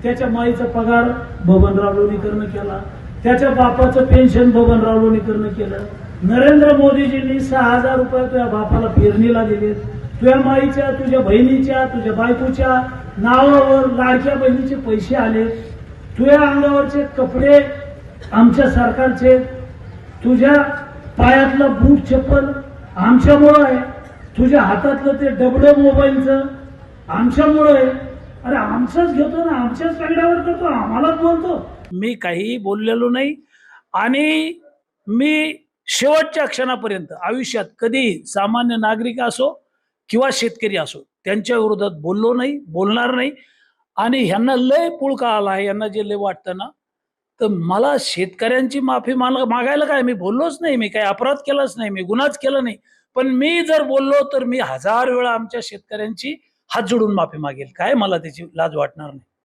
त्याच्या माईचा पगार बबनराव लोणीकरनं केला, त्याच्या बापाचं पेन्शन बबनराव लोणीकरनं केलं. नरेंद्र मोदीजींनी 6,000 रुपये तुझ्या बापाला पेरणीला दिले. तुझ्या माईच्या, तुझ्या बहिणीच्या, तुझ्या बायकोच्या नावावर लाडक्या बहिणीचे पैसे आले. तुझ्या अंगावरचे कपडे आमच्या सरकारचे, तुझ्या पायातलं बूट चप्पल आमच्यामुळं आहे, तुझ्या हातातलं ते डबडं मोबाईलचं आमच्यामुळं आहे. अरे आमचंच घेतो ना, आमच्याच पेगड्यावर करतो, आम्हालाच बोलतो. मी काही बोललेलो नाही आणि मी शेवटच्या क्षणापर्यंत आयुष्यात कधी सामान्य नागरिक असो किंवा शेतकरी असो त्यांच्या विरोधात बोललो नाही, बोलणार नाही. आणि ह्यांना लय पुळका आला आहे, यांना जे लय वाटतं ना, तर मला शेतकऱ्यांची माफी मागायला काय, मी बोललोच नाही, मी काही अपराध केलाच नाही, मी गुन्हाच केला नाही. पण मी जर बोललो तर मी 1000 वेळा आमच्या शेतकऱ्यांची हात जोडून माफी मागेल. काय मला त्याची लाज वाटणार नाही.